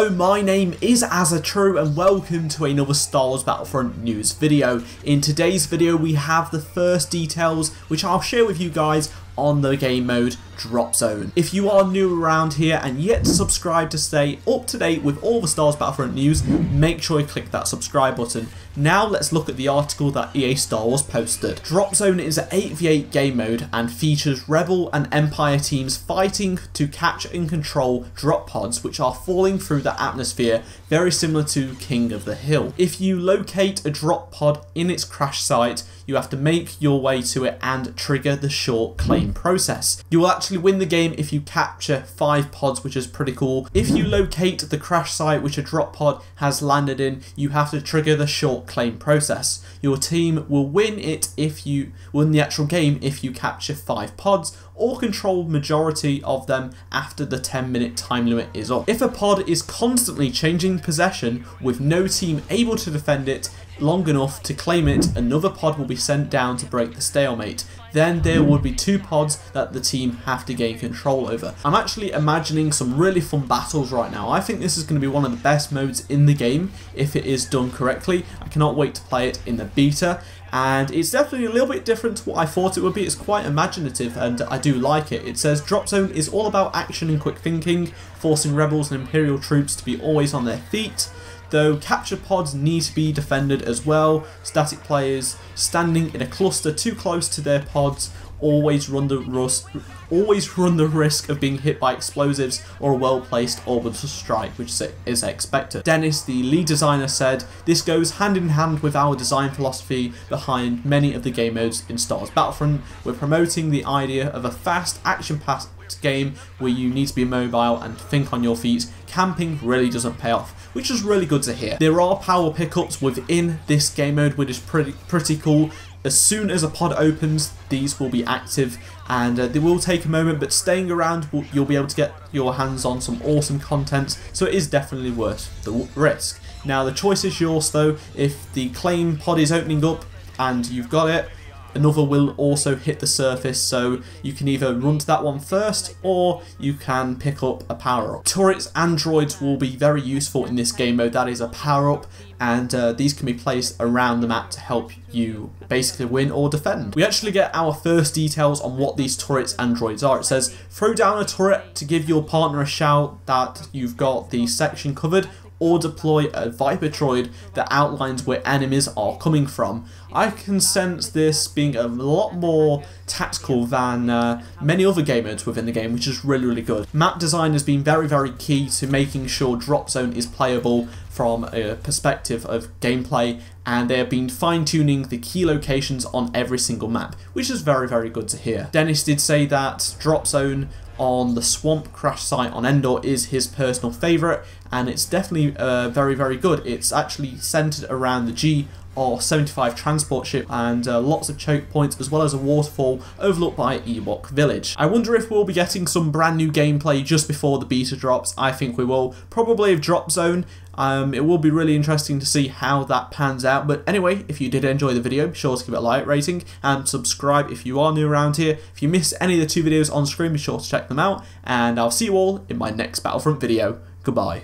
Hello, my name is Azatru and welcome to another Star Wars Battlefront news video. In today's video we have the first details which I'll share with you guys on the game mode Drop Zone. If you are new around here and yet to subscribe to stay up to date with all the Star Wars Battlefront news, make sure you click that subscribe button. Now let's look at the article that EA Star Wars posted. Drop Zone is an 8v8 game mode and features Rebel and Empire teams fighting to catch and control drop pods which are falling through the atmosphere, very similar to King of the Hill. If you locate a drop pod in its crash site, you have to make your way to it and trigger the short claim process. You will actually win the game if you capture 5 pods, which is pretty cool. If you locate the crash site which a drop pod has landed in, you have to trigger the short claim process. Your team will win it if you win the actual game if you capture 5 pods or control majority of them after the 10-minute time limit is up. If a pod is constantly changing possession with no team able to defend it long enough to claim it, another pod will be sent down to break the stalemate. Then there would be 2 pods that the team have to gain control over. I'm actually imagining some really fun battles right now. I think this is going to be one of the best modes in the game if it is done correctly. I cannot wait to play it in the beta. And it's definitely a little bit different to what I thought it would be. It's quite imaginative and I do like it. It says Drop Zone is all about action and quick thinking, forcing rebels and Imperial troops to be always on their feet. Though captured pods need to be defended as well, static players standing in a cluster too close to their pods always run the risk of being hit by explosives or a well-placed orbital strike, which is expected. Dennis, the lead designer, said, "This goes hand in hand with our design philosophy behind many of the game modes in Star Wars Battlefront. We're promoting the idea of a fast, action-packed game where you need to be mobile and think on your feet. Camping really doesn't pay off," which is really good to hear. There are power pickups within this game mode, which is pretty cool. As soon as a pod opens, these will be active and they will take a moment, but staying around, you'll be able to get your hands on some awesome content, so it is definitely worth the risk. Now the choice is yours though. If the claim pod is opening up and you've got it, another will also hit the surface, so you can either run to that one first or you can pick up a power-up. Turrets and droids will be very useful in this game mode. That is a power-up, and these can be placed around the map to help you basically win or defend. We actually get our first details on what these turrets and droids are. It says, throw down a turret to give your partner a shout that you've got the section covered, or deploy a Viper droid that outlines where enemies are coming from. I can sense this being a lot more tactical than many other game modes within the game, which is really good. Map design has been very key to making sure Drop Zone is playable from a perspective of gameplay, and they have been fine-tuning the key locations on every single map, which is very good to hear. Dennis did say that Drop Zone on the swamp crash site on Endor is his personal favourite, and it's definitely very good. It's actually centred around the GR-75 transport ship and lots of choke points, as well as a waterfall overlooked by Ewok Village. I wonder if we'll be getting some brand new gameplay just before the beta drops. I think we will, probably of Drop Zone. It will be really interesting to see how that pans out. But anyway, if you did enjoy the video, be sure to give it a like rating and subscribe if you are new around here. If you missed any of the 2 videos on screen, be sure to check them out, and I'll see you all in my next Battlefront video. Goodbye.